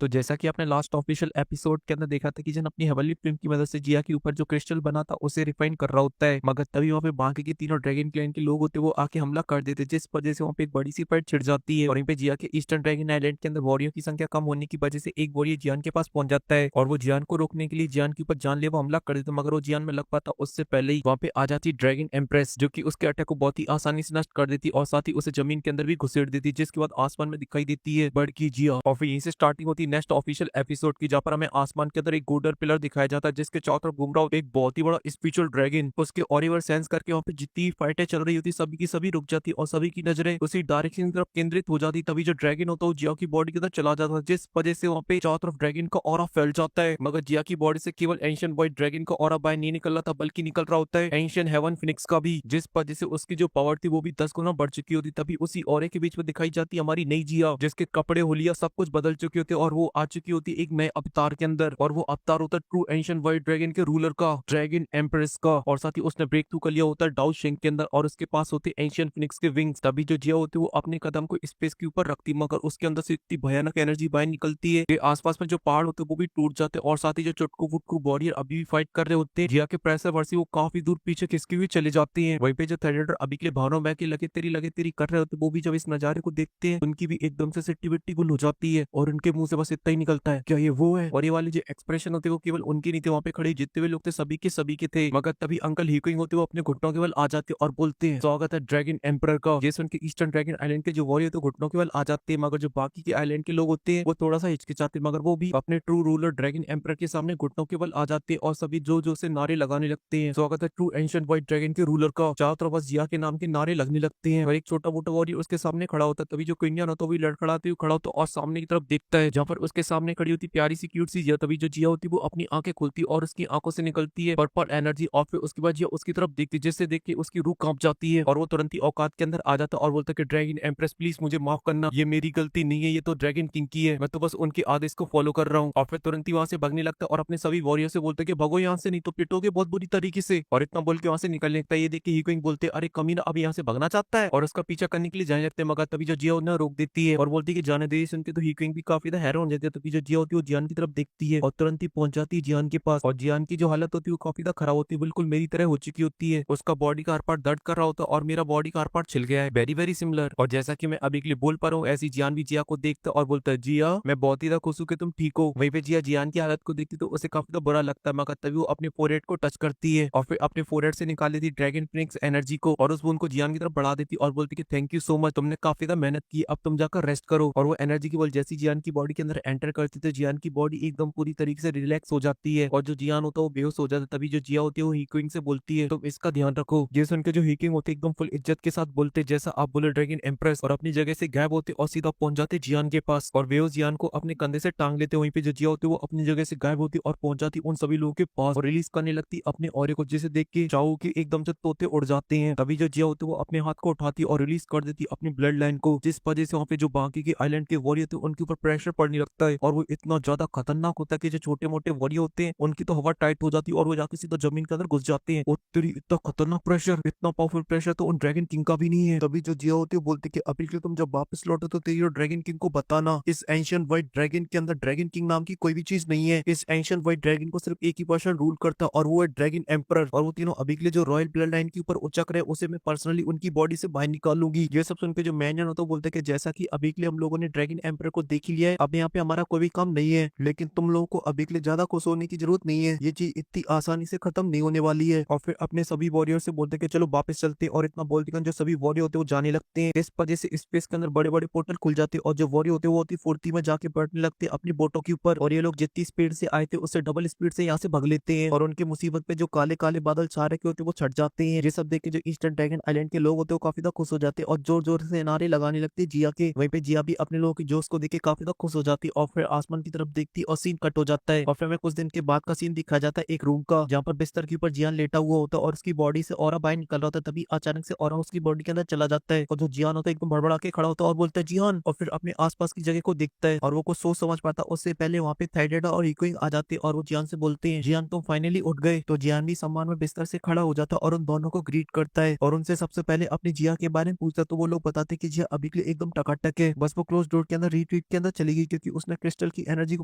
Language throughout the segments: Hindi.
तो जैसा कि आपने लास्ट ऑफिशियल एपिसोड के अंदर देखा था कि जन अपनी हेवनली फिल्म की मदद से जिया के ऊपर जो क्रिस्टल बना था उसे रिफाइन कर रहा होता है, मगर तभी वहाँ पे बाकी के तीनों ड्रैगन क्लैन के लोग होते हैं वो आके हमला कर देते हैं, जिस वजह से वहाँ पे एक बड़ी सी फाइट छिड़ जाती है। और वहीं पे जिया के ईस्टर्न ड्रैगन आइलैंड के अंदर वॉरियर की संख्या कम होने की वजह से एक वॉरियर जियान के पास पहुंच जाता है और वो जियान को रोकने के लिए जियान के ऊपर जानलेवा हमला कर देता है, मगर वो जियान में लग पाता उससे पहले ही वहाँ पे आ जाती ड्रैगन एम्प्रेस, जो कि उसके अटैक को बहुत ही आसानी से नष्ट कर देती और साथ ही उसे जमीन के अंदर भी घुसेड़ देती, जिसके बाद आसमान में दिखाई देती है बर्ड की जिया। और फिर यहीं से स्टार्टिंग होती है नेक्स्ट ऑफिशियल एपिसोड की, जहाँ पर हमें आसमान के अंदर एक गोल्डन पिलर दिखाया जाता है जिसके चारों तरफ घूम रहा होता है एक बहुत ही बड़ा स्पिरिचुअल ड्रैगन। उसके ऑरिवर सेंस करके वहाँ पे जितनी फाइटें चल रही होती सभी की सभी रुक जाती और सभी की नजरें उसी डायरेक्शन की तरफ केंद्रित हो जाती। तभी जो ड्रैगन होता है वो जिया की बॉडी के अंदर चला जाता है, जिस वजह से वहाँ पे चारों तरफ ड्रैगन का ऑरा फैल जाता है, मगर जिया की बॉडी से केवल एंशियंट बॉय ड्रैगन का ऑरा बाहर नहीं निकल रहा था बल्कि निकल रहा होता है एंशियंट हेवन फिनिक्स का भी, जिस वजह से उसकी जो पावर थी वो भी 10 गुना बढ़ चुकी होती। तभी उसी ऑरे के बीच में दिखाई जाती हमारी नई जिया, जिसके कपड़े होलिया सब कुछ बदल चुके होते और वो आ चुकी होती एक नए अवतार के अंदर, और वो अवतार होता ट्रू एंशियंट व्हाइट ड्रैगन के रूलर का, ड्रैगन एम्प्रेस का। और साथ ही उसने ब्रेक थ्रू कर लिया होता है डाउ शेंग के अंदर और उसके पास होते एंशियंट फिनिक्स के विंग्स। तभी जो जिया होती है वो अपने कदम को स्पेस के ऊपर रखती, मगर उसके अंदर से इतनी भयानक एनर्जी बाहर निकलती है कि आसपास में जो पहाड़ होते हैं वो भी टूट जाते हैं, और साथ ही जो चुटकू फुटकू वॉरियर अभी भी फाइट कर रहे होते हैं जिया के प्रेशर वर्सी वो काफी दूर पीछे खिसकी हुई चले जाती हैं। वहीं पे जो थंडर अभी के लिए भावना बह के लगे तेरी कर रहे होते वो भी जब इस नजारे को देखते हैं उनकी भी एकदम से सिट्टी बिट्टी गुल हो जाती है और उनके मुंह से बस इतना ही निकलता है क्या ये वो है। और ये वाले जो एक्सप्रेशन होते वो केवल उनके नहीं थे, वहाँ पे खड़े जितने भी लोग थे सभी के थे, मगर तभी अंकल हीकुइंग होते वो अपने घुटनों के बल आ जाते और बोलते हैं स्वागत है ड्रैगन एम्पर का। जैसे उनके ईस्टर्न ड्रैगन आइलैंड के जो वॉरियर तो घुटनों के बल आ जाते हैं, मगर जो बाकी के आइलैंड के लोग होते हैं वो थोड़ा सा हिचकिचाते, मगर वो भी अपने ट्रू रूलर ड्रैगन एम्पर के सामने घुटनों के बल आ जाते हैं और सभी जो से नारे लगाने लगते हैं स्वागत है ट्रू एंशिएंट व्हाइट ड्रैगन के रूलर का। चारों तरफ बस जिया के नाम के नारे लगने लगते हैं और एक छोटा मोटा वॉरियर उसके सामने खड़ा होता है। तभी जो क्वीन होता है वो भी लड़खड़ाते हुए खड़ा होता है और सामने की तरफ देखता है जहाँ पर उसके सामने खड़ी होती प्यारी सी क्यूट सी जिया। तभी जो जिया होती है वो अपनी आंखें खुलती और उसकी आंखों से निकलती है पर्पल एनर्जी और फिर उसके बाद जिया उसकी तरफ देखती है, जिससे देख के उसकी रूह कांप जाती है और वो तुरंत ही औकात के अंदर आ जाता है और बोलता है कि ड्रैगन एम्प्रेस प्लीज मुझे माफ करना, ये मेरी गलती नहीं है, ये तो ड्रैगन किंग की है, मैं तो बस उनके आदेश को फॉलो कर रहा हूँ। और फिर तुरंत ही वहां से भागने लगता है और अपने सभी वॉरियर से बोलते कि भगो यहाँ से नहीं तो पिटोगे बहुत बुरी तरीके से। और इतना बोल के वहां से निकलने लगता है। ये देख के हीकुइंग बोलते अरे कमीना अब यहाँ से भागना चाहता है और उसका पीछा करने के लिए जाने लगते हैं, मगर तभी जो जिया उन्हें रोक देती है और बोलती है कि जाने दे। सुनते तो हीकुइंग भी काफी ज्यादा हैरान हो जाती है। तभी जो जिया होती है वो जियान की तरफ देखती है और तुरंत ही पहुंच जाती है जियान के पास, और जियान की जो हालत होती है वो काफी ज्यादा खराब होती है, बिल्कुल मेरी तरह हो चुकी होती है। उसका बॉडी का हर पार्ट दर्द कर रहा होता है और मेरा बॉडी का हर पार्ट छिल गया है, वेरी वेरी सिमिलर। और जैसा कि मैं अभी के लिए बोल पा रहा हूँ ऐसी जियान भी जिया को देखता और बोलता है जिया मैं बहुत ही ज्यादा खुश हूँ कि तुम ठीक हो। वहीं पे जिया जियान की हालत को देखती तो उसे काफी ज्यादा बुरा लगता है, मगर तभी वो अपने फोरहेड को टच करती है और फिर अपने फोरहेड से निकाल लेती ड्रैगन फिनिक्स एनर्जी को और उस बूंद को जियान की तरफ बढ़ा देती और बोलती कि थैंक यू सो मच, तुमने काफी ज्यादा मेहनत की, अब तुम जाकर रेस्ट करो। और वो एनर्जी की बॉल जैसी जियान की बॉडी के अंदर एंटर करती तो जियान की बॉडी एकदम पूरी तरीके से रिलैक्स हो जाती है और जो जियान होता है वो बेहोश हो जाता है। तभी जो जिया होती है वो हीकुइंग से बोलती है तुम इसका ध्यान रखो। ये सुन के जो हीकुइंग होती है एकदम फुल इज्जत के साथ बोलते जैसा आप बोले ड्रैगन एम्प्रेस, और अपनी जगह से गायब होते और सीधा पहुंच जाते जियान के पास और बेहोश जियान को अपने कंधे से टांग लेते। वहीं पे जो जिया होती है वो अपनी जगह से गायब होती और पहुंच जाती उन सभी लोगों के पास और रिलीज करने लगती अपने ऑरे को, जिसे देख के चाओ के एकदम से तोते उड़ जाते हैं। तभी जो जिया होती है वो अपने हाथ को उठाती और रिलीज कर देती अपनी ब्लड लाइन को, जिस वजह से वहाँ पे जो बाकी के आइलैंड के वॉरियर थे उनके ऊपर प्रेशर पड़ने लगता है और वो इतना ज्यादा खतरनाक होता है कि जो छोटे मोटे वॉरियर होते हैं उनकी तो हवा टाइट हो जाती है और वो जाके सीधा जमीन के अंदर घुस जाते हैं। और तेरी इतना खतरनाक प्रेशर, इतना पावरफुल प्रेशर तो उन ड्रैगन किंग का भी नहीं है। तभी जो जिया होती है बोलती कि अभी के लिए तुम जब वापस लौटो तो तेरी ड्रैगन किंग को बताना इस एंशियंट व्हाइट ड्रैगन के अंदर ड्रैगन किंग नाम की कोई भी चीज नहीं है। इस एंशियंट व्हाइट ड्रैगन को सिर्फ एक ही पर्सन रूल करता है और वो है ड्रैगन एम्परर, और वो तीनों अभी के लिए जो रॉयल ब्लड लाइन के ऊपर उचक रहे उसे मैं पर्सनली उनकी बॉडी से बाहर निकालूंगी। ये सब सुनकर जो मैनियन होता है बोलते हैं कि जैसा कि अभी के लिए हम लोगों ने ड्रैगन एम्परर को देख ही लिया है, अब यहाँ पे हमारा कोई भी काम नहीं है, लेकिन तुम लोगों को अभी के लिए ज्यादा खुश होने की जरूरत नहीं है, ये चीज इतनी आसानी से खत्म नहीं होने वाली है। और फिर अपने सभी वॉरियर से बोलते हैं कि चलो वापस चलते हैं, और इतना बोलते हैं जो सभी वॉरियर होते हैं वो जाने लगते हैं। इस वजह से स्पेस के अंदर बड़े बड़े पोर्टल खुल जाते हैं और जो वॉरियर होते हैं वो होती फुर्ती में जाके बैठने लगते हैं अपनी बोटों के ऊपर, और ये लोग जितनी स्पीड से आए थे उससे डबल स्पीड से यहाँ से भाग लेते हैं और उनकी मुसीबत पे जो काले काले बादल छा रखे होते हैं वो छट जाते हैं। ये सब देख के जो ईस्टर्न ड्रैगन आइलैंड के लोग होते हैं वो काफी ज्यादा खुश हो जाते हैं और जोर जोर से नारे लगाने लगते हैं जिया के। वहीं पे जिया भी अपने लोगों की जोश को देख के काफी ज्यादा खुश हो जाती है और फिर आसमान की तरफ देखती और सीन कट हो जाता है। और फिर हमें कुछ दिन के बाद का सीन दिखाया जाता है एक रूम का, जहाँ पर बिस्तर के ऊपर जियान लेटा हुआ होता है और उसकी बॉडी से ऑरा बाहर निकल रहा होता है। तभी अचानक से ऑरा उसकी बॉडी के अंदर चला जाता है और जो जियान होता है एकदम बड़बड़ा के खड़ा होता है और बोलता है जियान, और फिर अपने आसपास की जगह को देखता है और वो कुछ सोच समझ पाता उससे पहले वहाँ पे थाइडेडा और हीकुइंग आ जाते हैं और वो जियान से बोलते हैं जियान तुम फाइनली उठ गए। तो जियान भी सम्मान में बिस्तर से खड़ा हो जाता है और उन दोनों को ग्रीट करता है और उनसे सबसे पहले अपनी जिया के बारे में पूछता, तो वो लोग बताते कि जिया अभी के लिए एकदम टकाटक है, बस वो क्लोज डोर के अंदर रिट्रीट के अंदर चली गई क्योंकि क्योंकि उसने क्रिस्टल की एनर्जी को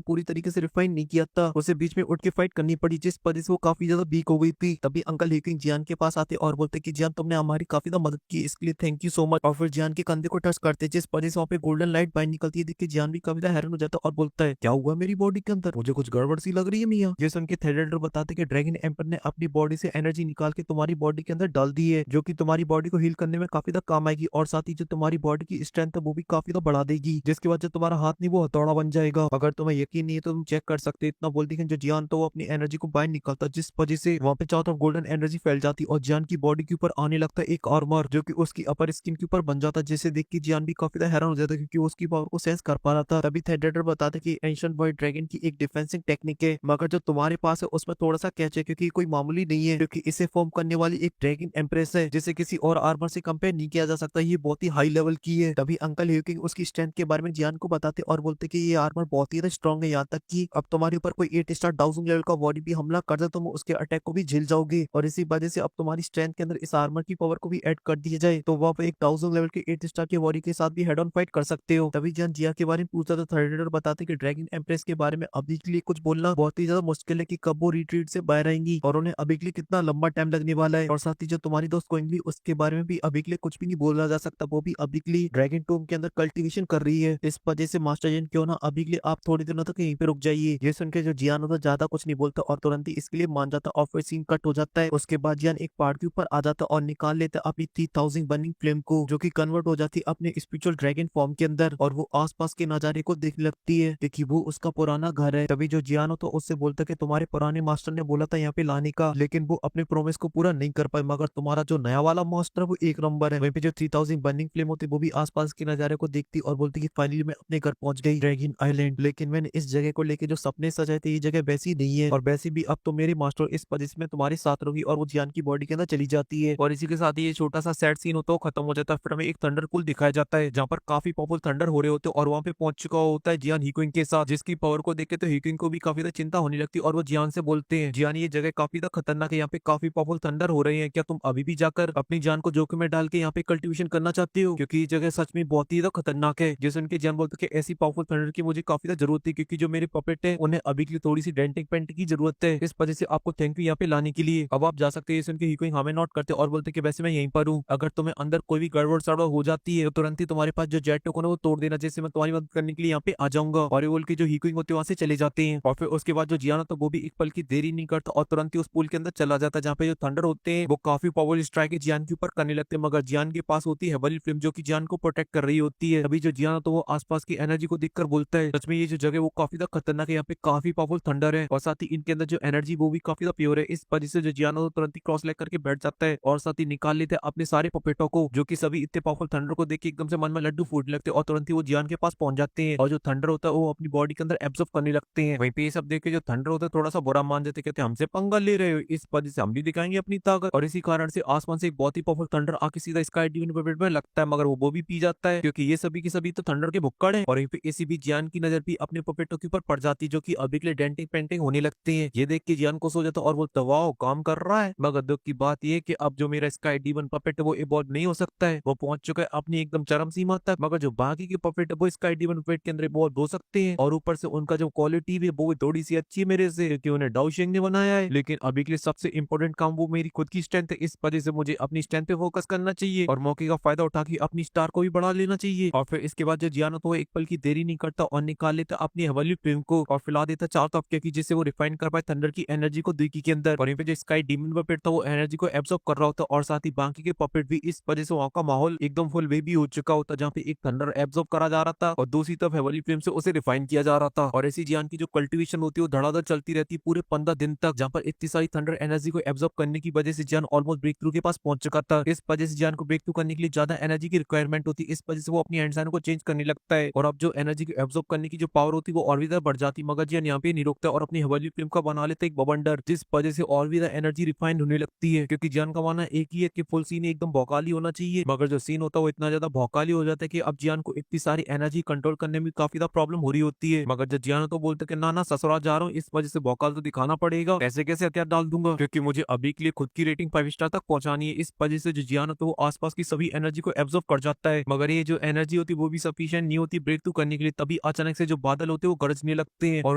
पूरी तरीके से रिफाइन नहीं किया था। उसे बीच में उठ के फाइट करनी पड़ी, जिस वजह से वो काफी ज्यादा वीक हो गई थी। तभी अंकल हीकिंग जियान के पास आते और बोलते कि जियान, तुमने हमारी काफी ज्यादा मदद की, इसके लिए थैंक यू सो मच। और फिर जियान के कंधे को टच करते, जिस वजह से वहाँ पे गोल्डन लाइट बाहर निकलती है। देख के जियान भी काफी ज्यादा हैरान हो जाता है और बोलता है, क्या हुआ मेरी बॉडी के अंदर, मुझे कुछ गड़बड़ सी लग रही है मियां। ये सुन के थंडरडर बताते कि ड्रैगन एम्पर ने अपनी बॉडी से एनर्जी निकाल के तुम्हारी बॉडी के अंदर डाल दी है, जो कि तुम्हारी बॉडी को हील करने में काफी ज्यादा काम आएगी, और साथ ही जो तुम्हारी बॉडी की स्ट्रेंथ है वो भी काफी ज्यादा बढ़ा देगी, जिसके बाद जो तुम्हारा हाथ नहीं वो हथौड़ा बन जाएगा। अगर तुम्हें यकीन नहीं है तो तुम चेक कर सकते। इतना बोलती है जो जियान तो वो अपनी एनर्जी को बाहर निकालता, जिस वजह से वहाँ पे चारों तरफ गोल्डन एनर्जी फैल जाती और जियान की बॉडी के ऊपर आने लगता है एक आर्मर, जो कि उसकी अपर स्किन के ऊपर बन जाता, जिसे देख के जियान भी काफी ज्यादा हैरान हो जाता क्योंकि वो उसकी पावर को सेंस कर पा रहा था। तभी थंडरडर बताते कि एंशिएंट व्हाइट ड्रैगन की एक डिफेंसिंग टेक्निक है, मगर जो तुम्हारे पास है उसमें थोड़ा सा कैच है, क्योंकि कोई मामूली नहीं है, क्योंकि इसे फॉर्म करने वाली एक ड्रैगन एम्प्रेस है, जिसे किसी और आर्मर से कंपेयर नहीं किया जा सकता। ये बहुत ही हाई लेवल की है। तभी अंकल ह्यूकिंग उसकी स्ट्रेंथ के बारे में जियान को बताते और बोलते कि ये आर्मर बहुत ही स्ट्रॉन्ग है, यहाँ तक कि अब तुम्हारे ऊपर कोई 8 स्टार डाउजिंग लेवल का बॉडी भी हमला कर दे, तुम उसके अटैक को भी झेल जाओगे। और इसी वजह से अब तुम्हारी स्ट्रेंथ के अंदर इस आर्मर की पावर को भी ऐड कर दिया जाए तो वहाँ पे एक 1000 लेवल के 8 स्टार के बॉडी के साथ भी हेड ऑन फाइट कर सकते हो। तभी जियान जिया के बारे में पूछता तो थंडरडर बताते कि ड्रैगन एम्प्रेस के बारे में अभी के लिए कुछ बोलना बहुत ही ज्यादा मुश्किल है कि कब वो रिट्रीट से बाहर आएंगी और उन्हें अभी के लिए कितना लंबा टाइम लगने वाला है। और साथ ही जो तुम्हारी दोस्त कोइंगली, उसके बारे में भी अभी के लिए कुछ भी नहीं बोला जा सकता, वो भी अभी के लिए ड्रैगन टूम के अंदर कल्टीवेशन कर रही है। इस वजह से मास्टर जैन क्यों ना अभी के लिए आप थोड़ी दिनों तक यहीं पे रुक जाइए। ये सुन के जो जियान होता ज्यादा कुछ नहीं बोलता और तुरंत ही इसके लिए मान जाता और फिर सीन कट हो जाता है। उसके बाद जियान एक पहाड़ के ऊपर आ जाता और निकाल लेता अपनी 3000 बर्निंग फ्लेम को, जो कि कन्वर्ट हो जाती अपने स्पिरिचुअल ड्रैगन फॉर्म के अंदर, और वो आसपास के नजारे को देखने लगती है क्योंकि वो उसका पुराना घर है। तभी जो जियान हो तो उससे बोलता कि तुम्हारे पुराने मास्टर ने बोला था यहाँ पे लाने का, लेकिन वो अपने प्रोमिस को पूरा नहीं कर पाए, मगर तुम्हारा जो नया वाला मास्टर है वो एक नंबर है। वहीं पे जो 3000 बर्निंग फ्लेम होती वो भी आसपास के नजारे को देखती और बोलती कि फाइनली मैं अपने घर पहुंच गई ड्रैगन आइलैंड, लेकिन मैंने इस जगह को लेके जो सपने सजाए थे ये जगह वैसी नहीं है, और वैसी भी अब तो मेरे मास्टर इस वजह से मैं तुम्हारे साथ रहूंगी। और वो जियान की बॉडी के अंदर चली जाती है और इसी के साथ ही ये छोटा सा सैड सीन होता है खत्म हो जाता है। फिर हमें एक थंडर कूल दिखाया जाता है जहाँ पर काफी पावरफुल थंडर हो रहे होते हैं और वहाँ पे पहुंच चुका होता है जियान हीक्विंग के साथ, जिसकी पावर को देख के तो हीक्विंग को भी काफी ज्यादा चिंता होने लगती है और वो जियान से बोलते हैं, जियान ये जगह काफी ज्यादा खतरनाक है, यहाँ पे काफी पावरफुल थंडर हो रहे हैं, क्या तुम अभी भी जाकर अपनी जान को जोखिम में डाल के यहाँ पे कल्टीवेशन करना चाहते हो, क्योंकि ये जगह सच में बहुत ही ज्यादा खतरनाक है। जिस उनके जियान बोलते कि ऐसी पावरफुल थंडर की मुझे काफी ज्यादा जरूरत थी, क्योंकि जो मेरे पपेट है उन्हें अभी के लिए थोड़ी सी डेंटिंग पेंट की जरूरत है, इस वजह से आपको थैंक यू यहाँ पे लाने के लिए, अब आप जा सकते हैं। उनके हीक्विंग हमें नोट करते और बोलते कि वैसे मैं यहीं पर हूँ, अगर तुम्हें अंदर कोई भी गड़बड़ सड़बड़ हो जाती है तो तुरंत ही तुम्हारे पास जो जेट टोकन है वो तोड़ देना, जैसे मैं तुम्हारी मदद करने के लिए यहाँ पे आ जाऊंगा। और ये बोल के जो हीक्विंग होते हैं वहां से चले जाते हैं। और फिर उसके बाद जो जियान तो वो भी एक पल की देरी नहीं करता और तुरंत ही उस पुल के अंदर चला जाता है, जहाँ पे जो थंडर होते हैं वो काफी पावरफुल स्ट्राइक जियान के ऊपर करने लगते हैं, मगर जियान के पास होती है हेवनली फ्लेम जो कि जियान को प्रोटेक्ट कर रही होती है। अभी जो जियान तो वो आसपास की एनर्जी को देखकर बोलता है, सच में ये जो जगह वो काफी ज्यादा खतरनाक है, यहाँ पे काफी पावरफुल थंडर है और साथ ही इनके अंदर जो एनर्जी वो भी काफी ज्यादा प्योर है। इस वजह से जो जियान तो तुरंत ही क्रॉस लेग करके बैठ जाता है और साथ ही निकाल लेते हैं अपने सारे पपेटों को, जो कि सभी इतने पावरफुल थंडर को देख के एकदम से मन में लड्डू फूटने लगते हैं और तुरंत ही वो जियान के पास पहुंच जाते हैं और जो थंडर होता है वो अपनी बॉडी के अंदर एब्जॉर्ब करने लगते हैं। वहीं पे ये सब देख के जो थंडर होता है थोड़ा सा बुरा मान जाते, कहते हैं हमसे पंगा ले रहे हो, इस वजह से हम भी दिखाएंगे अपनी ताकत। और इसी कारण से आसमान से एक बहुत ही पावरफुल थंडर आके सीधा स्काई डीमन पपेट में लगता है, मगर वो भी पी जाता है क्योंकि ये सभी की सभी तो थंडर के भुक्कड़ है। और वहीं पे इसी भी जियान की नजर भी अपने पपेटों के ऊपर पड़ जाती, जो कि अभी के लिए डेंटिंग पेंटिंग होने लगते हैं। ये देख के जियान को सो जाता और बोलता वाह काम कर रहा है, मगर दुख की बात ये कि अब जो मेरा स्काई डीमन पपेट है वो इवॉल्व नहीं हो सकता है, वो पहुंच चुका है अपनी एकदम चरम सीमा तक, मगर जो बाकी के पपेट है वो स्काई डीमन पपेट के अंदर इवॉल्व हो सकते हैं। और ऊपर से उनका जो क्वालिटी भी वो थोड़ी सी अच्छी है मेरे से, क्योंकि उन्हें डाउशिंग ने बनाया है। लेकिन अभी के लिए सबसे इंपॉर्टेंट काम वो मेरी खुद की स्ट्रेंथ है, इस वजह से मुझे अपनी स्ट्रेंथ पे फोकस करना चाहिए और मौके का फायदा उठा के अपनी स्टार को भी बढ़ा लेना चाहिए। और फिर इसके बाद जो जियानो तो एक पल की देरी नहीं करता और निकाल लेता अपनी हेवनली फ्लेम को और फैला देता चारों तरफ की, जिससे वो रिफाइन कर पाए थंडर की एनर्जी को दुई के अंदर। और यहाँ पे जो स्काई डीमन पपेट था वो एनर्जी को एब्सॉर्ब कर रहा होता और साथ ही बाकी के पपेट भी, इस वजह से वहाँ का माहौल एकदम फुल वे भी हो चुका होता, जहाँ पे एक थंडर एब्सॉर्ब करा जा रहा था और दूसरी तरफ हेवनली फ्लेम से उसे रिफाइन किया जा रहा था। और ऐसी जियान की जो कल्टीवेशन होती है वो धड़ाधड़ चलती रहती पूरे 15 दिन तक, जहाँ पर इतनी सारी थंडर एनर्जी को एब्सॉर्ब करने की वजह से जियान ऑलमोस्ट ब्रेक थ्रू के पास पहुंच चुका था। इस वजह से जियान को ब्रेक थ्रू करने के लिए ज्यादा एनर्जी की रिक्वायरमेंट होती है, इस वजह से वो अपनी हैंड को चेंज करने लगता है और अब जो एनर्जी को एब्सॉर्ब करने की जो पावर होती है वो और भी ज्यादा बढ़ जाती, मगर जियान यहाँ पे नहीं रोकता और अपनी हेवनली फ्लेम का बना लेता एक बवंडर, जिस वजह से और भी ज्यादा एनर्जी रिफाइंड होने लगती है। क्योंकि जियान का मानना एक ही है कि फुल सीन एकदम भौकाली होना चाहिए, मगर जो सीन होता है वो इतना ज्यादा भौकाली हो जाता है कि अब जियान को इतनी सारी एनर्जी कंट्रोल करने में काफी ज्यादा प्रॉब्लम हो रही होती है। मगर जब जियान तो बोलते कि ना ससुराल जा रहा हूँ, इस वजह से भौकाल तो दिखाना पड़ेगा, ऐसे कैसे हथियार डाल दूंगा, क्योंकि मुझे अभी के लिए खुद की रेटिंग 5 स्टार तक पहुंचानी है। इस वजह से जो जियान तो वो आसपास की सभी एनर्जी को एब्सॉर्ब कर जाता है, मगर ये जो एनर्जी होती है वो भी सफिशिएंट नहीं होती ब्रेक थ्रू करने के लिए। तभी तभी अचानक से जो बादल होते हैं वो गरजने लगते हैं और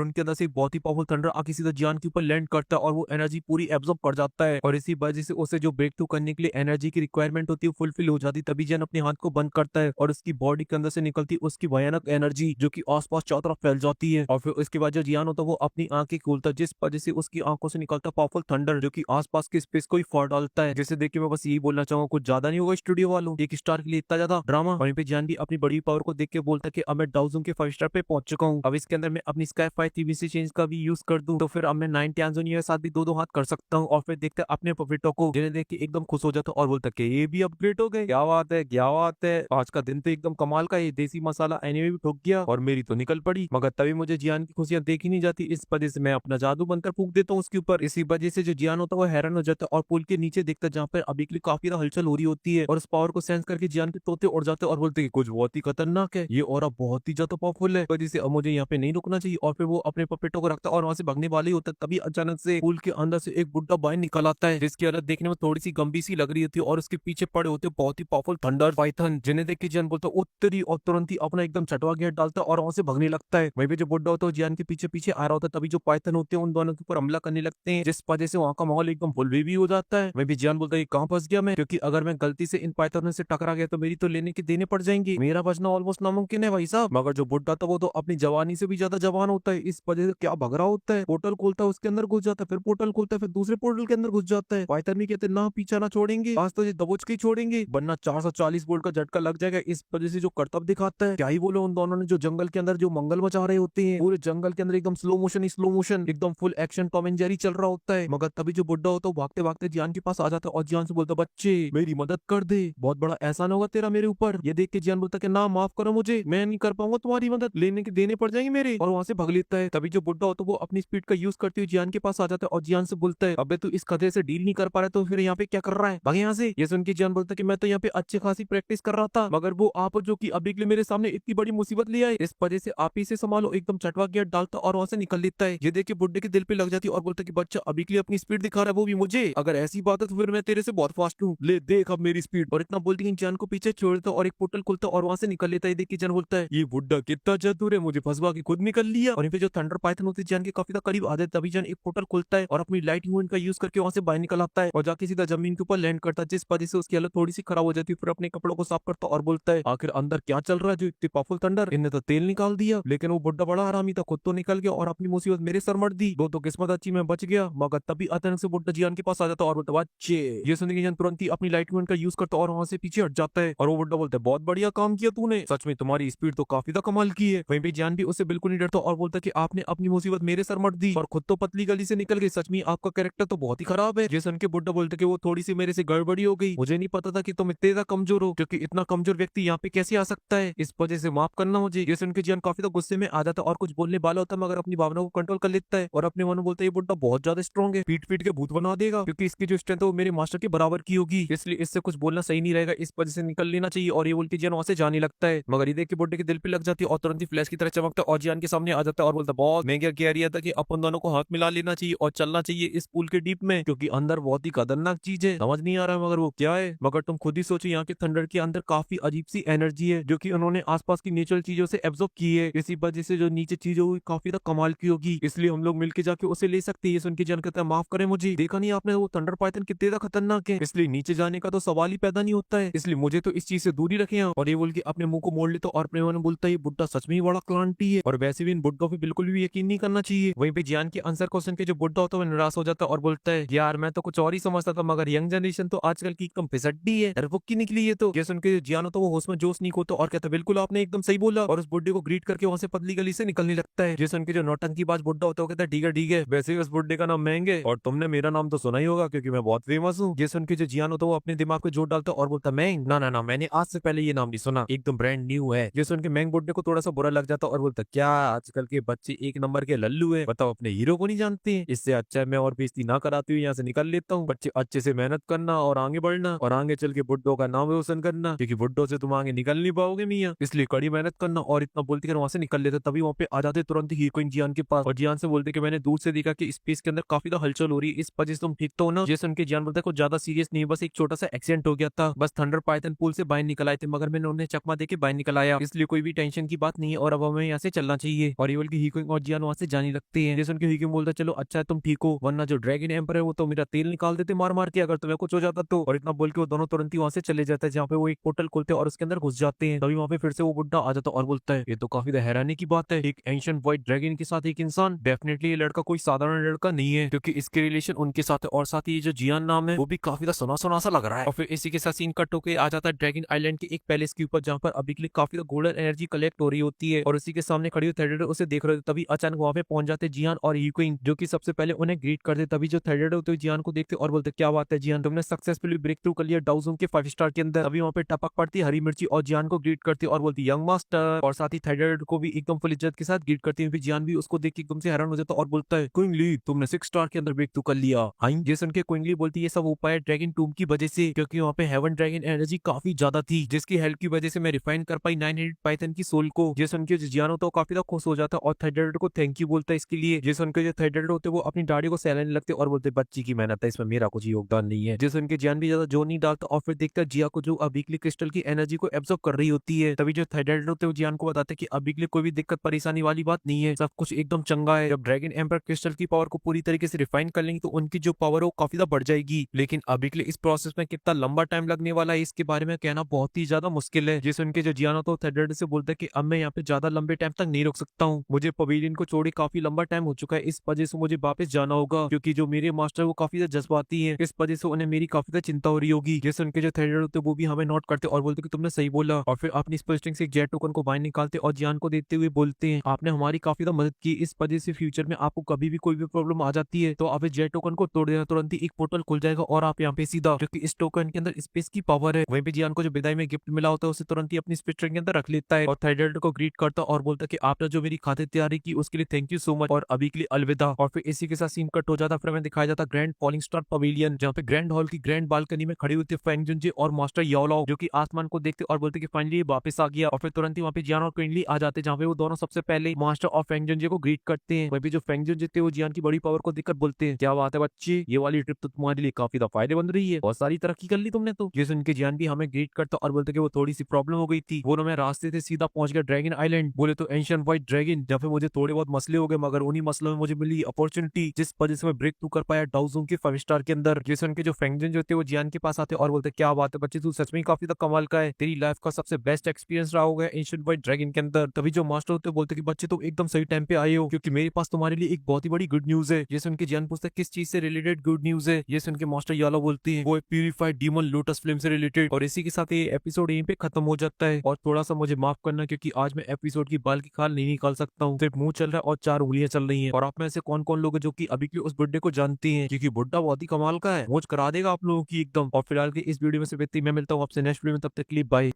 उनके अंदर से एक बहुत ही पावरफुल थंडर आके सीधा जियान के ऊपर लैंड करता है और वो एनर्जी पूरी एब्जॉर्ब कर जाता है और इसी वजह से उसे जो ब्रेक थ्रू करने के लिए एनर्जी की रिक्वायरमेंट होती है फुलफिल हो जाती है। तभी जियान अपने हाथ को बंद करता है और उसकी बॉडी के अंदर से निकलती उसकी भयानक एनर्जी जो कि आसपास चारों तरफ फैल जाती है और फिर उसके बाद जो जियान होता है वो अपनी आंखें खोलता है जिस वजह से उसकी आंखों से निकलता पावरफुल थंडर जो कि आसपास के स्पेस को ही फाड़ डालता है। जैसे देख के मैं बस यही बोलना चाहूंगा कुछ ज्यादा नहीं होगा स्टूडियो वालों, एक स्टार के लिए इतना ज्यादा ड्रामा। वहीं पे जियान भी अपनी बड़ी पावर को देख के बोलता है कि अब मैं डाउजूम के 5 स्टार पे पहुंच चुका हूँ, अब इसके अंदर मैं अपनी स्काई 5 टीवीसी चेंज का भी यूज कर दूं तो फिर अब मैं 9 टैंजोनिया के साथ भी दो हाथ कर सकता हूँ। और फिर देखते अपने पपेटो को जिन्हें देख के एकदम खुश हो जाता और बोलता कि ये भी अपग्रेड हो गए, क्या बात है क्या बात है, आज का दिन तो एकदम कमाल का, ये देसी मसाला एनीमे भी ठोक गया और मेरी तो निकल पड़ी। मगर तभी मुझे जियान की खुशियां देखी नहीं जाती, इस वजह से मैं अपना जादू बनकर फूंक देता हूँ उसके ऊपर। इसी वजह से जो जियान होता है वो हैरान हो जाता है और पुल के नीचे देखता है जहाँ पर अभी के लिए काफी ज्यादा हलचल हो रही होती है और उस पावर को सेंस करके जियान के तोते उड़ जाते हैं और बोलते हैं कुछ बहुत ही खतरनाक है, ये और बहुत ही ज्यादा पावरफुल है, वजह से अब मुझे यहाँ पे नहीं रुकना चाहिए। और फिर वो अपने पपेटो को रखता है और वहां से भागने वाले ही होता है। तभी अचानक से पुल के अंदर से एक बुड्ढा बाहर निकल आता है जिसकी हालत देखने में थोड़ी सी गंभीर सी लग रही होती है और उसके पीछे पड़े होते हैं बहुत ही पावरफुल थंडर पाइथन जिन्हें देख के जियान बोलता है उत्तरी और तुरंत ही अपना एकदम चटवा गेट डालता है और वहां से भागने लगता है। वहीं पे जो बुड्ढा होता है जियान के पीछे पीछे आ रहा होता है। तभी जो पाइथन होते हैं उन दोनों के ऊपर हमला करने लगते हैं जिस वजह से वहाँ का माहौल एकदम फुल भी हो जाता है। वहीं भी जियान बोलता है कहाँ फंस गया मैं, क्योंकि अगर मैं गलती से इन पाइथनों से टकरा गया तो मेरी तो लेने के देने पड़ जाएंगे, मेरा बचना ऑलमोस्ट नामुमकिन है भाई साहब। मगर जो बुड्ढा था वो तो अपनी जवानी से भी ज्यादा जवान होता है, इस वजह से क्या भग रहा होता है, पोर्टल खोलता है उसके अंदर घुस जाता है, फिर पोर्टल खोलता है फिर दूसरे पोर्टल के अंदर घुस जाता है। पाइथन भी कहते ना पीछा ना छोड़ेंगे, आज तो ये दबोच के ही छोड़ेंगे वरना 440 वोल्ट का झटका लग जाएगा। इस वजह से जो करतब दिखाता है क्या ही बोले उन दोनों ने, जो जंगल के अंदर जो मंगल मचा रहे होते हैं पूरे जंगल के अंदर एकदम स्लो मोशन एकदम full action Tom and Jerry चल रहा होता है। मगर तभी जो बुड्ढा होता है भागते भागते जियान के पास आ जाता है और जियान से बोलता बच्चे मेरी मदद कर दे, बहुत बड़ा एहसान होगा तेरा मेरे ऊपर। ये देख के जियान बोलता है कि ना माफ करो मुझे, मैं नहीं कर पाऊंगा तुम्हारी मदद, लेने के देने पड़ जाएंगे मेरे, और वहां से भाग लेता है। तभी जो बुड्ढा होता है वो अपनी स्पीड का यूज करते हुए जियान के पास आ जाता है और जियान से बोलता है अबे तू इस खतरे से डील नहीं कर पा रहा तो फिर यहाँ पे क्या कर रहा है, भाग यहाँ से। ये सुन के जियान बोलता है कि मैं तो यहाँ पे अच्छी खासी प्रैक्टिस कर रहा था, मगर वो आप जो कि अभी के लिए मेरे सामने इतनी बड़ी मुसीबत ले आए, इस वजह से आप ही से संभालो। एकदम चटवा गियर डालता और वहां से निकल लेता है। ये देख के बुड्ढे के दिल पे लग जाती है और बोलता है कि बच्चा अभी के लिए अपनी स्पीड दिखा रहा है वो भी मुझे, अगर ऐसी बात है तो फिर मैं तेरे से बहुत फास्ट हूँ, ले देख अब मेरी स्पीड। और इतना बोलती है जियान को पीछे छोड़ देता और एक पोर्टल खुलता और वहां से निकल लेता है। देख के जियान बोलता है ये बुड्ढा कितना चतुर है, मुझे फंसवा के खुद निकल लिया। और यहाँ पे जो थंडर पाइथन होती है जियान के काफी करीब आ जाते तभी जियान एक पोर्टल खुलता है और अपनी लाइट मूवमेंट का यूज करके वहां से बाहर निकल आता है और जाके सीधा जमीन के ऊपर लैंड करता है, जिस वजह से उसकी हालत थोड़ी सी खराब हो जाती है। फिर अपने कपड़ों को साफ करता और बोलता है आखिर अंदर क्या चल रहा है, जो इतनी पावरफुल थंडर, इन्हें तो तेल निकाल दिया, लेकिन वो बुड्ढा बड़ा हरामी था, खुद तो निकल गया और अपनी मुसीबत मेरे सर मर दी, वो तो किस्मत अच्छी मैं बच गया। मगर तभी अचानक से बुड्ढा जियान के पास आ जाता और बोलता बच्चे। ये सुनने के जियान तुरंत ही अपनी लाइट मूवमेंट का यूज करता और वहां से पीछे हट जाता है और वो बुड्ढा बोलता है बहुत बढ़िया काम किया तूने, सच में तुम्हारी स्पीड तो काफी कमाल की है। वहीं पे जियान भी उससे बिल्कुल नहीं डरता और बोलता है कि आपने अपनी मुसीबत मेरे सर मर दी और खुद तो पतली गली से निकल गई, सच में आपका कैरेक्टर तो बहुत ही खराब है। ये सुन के बुड्ढा बोलता है कि वो थोड़ी सी मेरे से गड़बड़ी हो गई, मुझे नहीं पता था कि तुम इतने ज्यादा कमजोर हो, क्योंकि इतना कमजोर व्यक्ति यहाँ पे कैसे आ सकता है, इस वजह से माफ करना मुझे। ये सुन के जियान काफी गुस्से में आ जाता है और कुछ बोलने वाला होता है मगर अपनी भावनाओं को कंट्रोल कर लेता है और अपने मन में बोलता है ये बुड्ढा बहुत ज्यादा स्ट्रॉन्ग है, पीट पीट के भूत बना देगा, क्योंकि इसकी जो स्ट्रेंथ है वो मेरे मास्टर के बराबर की होगी, इसलिए इससे कुछ बोलना सही नहीं रहेगा, इस वजह से निकल लेना चाहिए। और ये बोल के जियान वहां से जाने लगता है मगर ये देख के बुड्ढे के दिल पे लग जाती है और तुरंत ही फ्लैश की तरह चमकता है और जियान के सामने आ जाता है और बोलता बॉस मैं क्या कह रहा था कि अपन दोनों को हाथ मिला लेना चाहिए और चलना चाहिए इस पुल के डीप में, क्योंकि अंदर बहुत ही खतरनाक चीज है, समझ नहीं आ रहा है मगर वो क्या है। मगर तुम खुद ही सोचो यहाँ के थंडर के अंदर काफी अजीब सी एनर्जी है जो कि उन्होंने आसपास की नेचुरल चीजों से एब्जॉर्ब की है, इसी वजह से जो नीचे चीजें हुई काफी कमाल की होगी, इसलिए हम लोग मिलके जाके उसे ले सकते हैं। ये सुन के जान कहता है माफ करें मुझे, देखा नहीं आपने वो थंडर पाइथन कितने ज्यादा खतरनाक है, इसलिए नीचे जाने का तो सवाल ही पैदा नहीं होता है, इसलिए मुझे तो इस चीज से दूरी रखे। और ये बोल के अपने मुंह को मोड़ लेता और अपने मन में बोलता है ये बुड्ढा सच में ही बड़ा क्लांटी है और वैसे भी इन बुड्ढों पे बिल्कुल भी यकीन नहीं करना चाहिए। वहीं पे जियान के आंसर क्वेश्चन के जो बुड्ढा होता है वो निराश हो जाता है और बोलता है यार मैं तो कुछ और ही समझता था, मगर यंग जनरेशन तो आजकल की एकदम फिसड्डी है, डरपोक निकली है। तो ये सुन के जियान होता है वो होश में जोश नहीं होता और कहता है बिल्कुल आपने एकदम सही बोला, और उस बुड्ढे को ग्रीट करके वहां से पतली गली से निकलने लगता है। ये सुन के जो नौटंकी बाज बुड्ढा होता है वो कहता है ठीक है, वैसे ही उस बुड्ढे का नाम महंगे और तुमने मेरा नाम तो सुना ही होगा क्योंकि मैं बहुत फेमस हूँ। ये सुन के जो जियान होता है वो अपने दिमाग पे जोर डालता है और बोलता है मैंग ना ना ना मैंने आज से पहले ये नाम नहीं सुना, एकदम ब्रांड न्यू है। ये सुन के मैंग बुड्ढे को थोड़ा सा बुरा लग जाता और बोलता क्या आजकल के बच्चे एक नंबर के लल्लू है, बताओ अपने हीरो को नहीं जानते हैं, इससे अच्छा मैं और बेइज्जती ना कराती हुई यहाँ से निकल लेता हूँ। बच्चे अच्छे से मेहनत करना और आगे बढ़ना और आगे चल के बुड्ढों का नाम रोशन करना, क्योंकि बुड्ढों से तुम आगे निकल नहीं पाओगे मियाँ, इसलिए कड़ी मेहनत करना। और इतना बोलते कर वहां से निकल लेते तभी वहाँ पे आ जाते तुरंत ही कोई जियान के पास और जियान से बोलते कि मैंने दूर से देखा कि स्पेस के अंदर काफी हलचल हो रही है, इस वजह से तुम ठीक तो हो ना। ये सुन के जियान बोलता है कुछ ज्यादा सीरियस नहीं, बस एक छोटा सा एक्सीडेंट हो गया था, बस थंडर पाइथन पुल से बाहर निकल आए थे मगर मैंने उन्हें चकमा देके बाहर निकल आया, इसलिए कोई भी टेंशन की बात बात नहीं है और अब हमें यहाँ से चलना चाहिए। और ये बोल के हीक्विंग और जियान वहाँ से जाने लगते हैं। जैसे उनके हीक्विंग बोलता है चलो अच्छा तुम ठीक हो, वरना जो ड्रैगन एम्पर है वो तो मेरा तेल निकाल देते मार मार के अगर तुम्हें कुछ हो जाता तो। और इतना बोल के वो दोनों तुरंत ही वहाँ से चले जाते हैं, जहाँ पे वो एक पोर्टल खोलते हैं और उसके अंदर घुस जाते हैं। तभी वहाँ पे फिर से वो बुड्ढा आ जाता है और बोलता है ये तो काफी हैरानी की बात है, एक एंशिएंट व्हाइट ड्रैगन के साथ एक इंसान, डेफिनेटली ये लड़का कोई साधारण लड़का नहीं है क्योंकि इसके रिलेशन उनके साथ है। और साथ ही ये जो जियान नाम है वो भी काफी सुना सुना सा लग रहा है। और फिर इसी के साथ सीन कट होके आ जाता है ड्रैगन आइलैंड के एक पैलेस के ऊपर, जहाँ पर अभी के लिए काफी गोल्डन एनर्जी कलेक्ट हो रही होती है। और उसी के सामने खड़ी हुई थेडेडो उसे देख रहे होते, तभी अचानक वहाँ पे पहुंच जाते जियान और हीक्विंग, जो कि सबसे पहले उन्हें ग्रीट करते। तभी जो थेडेडो होते जियान को देखते और बोलते क्या बात है जियान, तुमने सक्सेसफुली ब्रेक थ्रू कर लिया डाउजूम के 5 स्टार के अंदर। अभी वहाँ पे टपक पड़ती हरी मिर्ची और जियान को ग्रीट करती और बोलती यंग मास्टर। और साथ ही थेडेडो को भी एकदम फुल इज्जत के साथ ग्रीट करती है। जियान भी उसको देख के एकदम से हैरान हो जाता और बोलता है क्विंगली तुमने 6 स्टार के अंदर ब्रेक थ्रू कर लिया। हाई ये सुन के क्विंगली बोलती है ये सब उपाय ड्रैगन टूम की वजह से, क्योंकि वहाँ पे हेवन ड्रैगन एनर्जी काफी ज्यादा थी, जिसकी हेल्प की वजह से मैं रिफाइन कर पाई 9 हेडेड पाइथन की सोल को। ये सुन के जियान होता है काफी ज्यादा खुश हो जाता है और थेडेडो को थैंक यू बोलता है इसके लिए। ये सुन के जो थेडेडो होते वो अपनी दाढ़ी को सहलाने लगते और बोलते बच्ची की मेहनत है, इसमें मेरा कुछ योगदान नहीं है। जिस उनके जियान भी ज्यादा जोर नहीं डालता और फिर देखता जिया को जो अभी के लिए क्रिस्टल की एनर्जी को एब्जॉर्ब कर रही होती है। तभी जो थेडेडो होते वो जियान को बताते कि अभी के लिए कोई भी दिक्कत परेशानी वाली बात नहीं है, सब कुछ एकदम चंगा है। जब ड्रैगन एम्पर क्रिस्टल की पावर को पूरी तरीके से रिफाइन कर लेंगे तो उनकी जो पावर है वो काफी ज्यादा बढ़ जाएगी। लेकिन अभी के लिए इस प्रोसेस में कितना लंबा टाइम लगने वाला है इसके बारे में कहना बहुत ही ज्यादा मुश्किल है। जिस उनके जो जियान होता है थेडेडो से बोलता है कि अब मैं यहाँ पे ज्यादा लंबे टाइम तक नहीं रुक सकता हूँ, मुझे पवेलियन को छोड़े काफी लंबा टाइम हो चुका है, इस वजह से मुझे वापस जाना होगा क्योंकि जो मेरे मास्टर वो काफी ज्यादा जज्बाती है, इस वजह से उन्हें मेरी काफी ज्यादा चिंता हो रही होगी। जैसे उनके जो थेडेडो होते वो भी हमें नोट करते और बोलते कि तुमने सही बोला। और फिर अपनी स्पेल से एक जेट टोकन को बाहर निकालते और जियान को देते हुए बोलते हैं आपने हमारी काफी ज्यादा मदद की, इस वजह से फ्यूचर में आपको कभी भी कोई भी प्रॉब्लम आ जाती है तो आप इस जेट टोकन को तोड़ देना, तुरंत ही एक पोर्टल खुल जाएगा और आप यहाँ पे सीधा, क्योंकि इस टोकन के अंदर स्पेस की पावर है। वहीं पे जियान को जो विदाई में गिफ्ट मिला होता है उसे तुरंत ही अपनी स्पेस ट्रेन के अंदर रख लेता है और थेडेडो को ग्रीट करता और बोलता है कि आपने जो मेरी खातिर तैयारी की उसके लिए थैंक यू सो मच और अभी के लिए अलविदा। और फिर इसी के साथ सीन कट हो जाता, फिर हमें दिखाया जाता ग्रैंड फॉलिंग स्टार पवेलियन, जहाँ पे ग्रैंड हॉल की ग्रैंड बालकनी में खड़ी होती है फेंग जुनजे और मास्टर याओलाओ, जो कि आसमान को देखते और बोलते कि फाइनली वापस आ गया। और फिर तुरंत ही वहाँ पे जियान और क्विंगली आ जाते, जहाँ पे वो दोनों सबसे पहले मास्टर और फेंग जुनजे को ग्रीट करते हैं। वहीं पे जो फेंग जुनजे थे वो जियान की बड़ी पावर को देखकर बोलते हैं क्या बात है बच्चे, ये वाली ट्रिप तो तुम्हारे लिए काफी फायदेमंद रही है, बहुत सारी तरक्की कर ली तुमने तो। ये सुन के जियान भी हमें ग्रीट करता और बोलते कि वो थोड़ी सी प्रॉब्लम हो गई थी, वो ना मैं रास्ते से सीधा पहुंच गया ड्रैगन आइलैंड, बोले तो एंशिएंट व्हाइट ड्रैगन, जहाँ पे मुझे थोड़े बहुत मसले हो गए मगर उन्हीं मसलों में मुझे मिली अपॉर्चुनिटी, जिस वजह से मैं ब्रेक थ्रू कर पाया डाउजूम के 5 स्टार के अंदर। ये सुन के जो फेंगजन जो थे वो जियान के पास आते और बोलते क्या बात है बच्चे, तू सच में काफी कमाल का है, तेरी लाइफ का सबसे बेस्ट एक्सपीरियंस रहा होगा एंशिएंट व्हाइट ड्रैगन के अंदर। तभी जो मास्टर होते बोलते कि बच्चे तुम एकदम सही टाइम पे आए हो, क्योंकि मेरे पास तुम्हारे लिए एक बहुत ही बड़ी गुड न्यूज है। ये सुन के जियान पूछता है किस चीज से रिलेटेड गुड न्यूज है। ये सुन के मास्टर यालो बोलती है वो प्यूरिफाइड डीमन लोटस फ्लेम से रिलेटेड। और इसी के साथ ये एपिसोड यहीं पे खत्म हो जाता है। और थोड़ा सा मुझे माफ करना क्योंकि आज मैं एपिसोड की बाल की खाल नहीं निकाल सकता हूँ, सिर्फ मुंह चल रहा है और 4 उंगलियां चल रही हैं। और आप में से कौन कौन लोग हैं जो कि अभी के उस बुड्ढे को जानते हैं, क्योंकि बुड्ढा बहुत ही कमाल का है, मौज करा देगा आप लोगों की एकदम। और फिलहाल के इस वीडियो में से व्यक्ति मैं मिलता हूँ आपसे नेक्स्ट वीडियो में, तब तक के लिए बाय।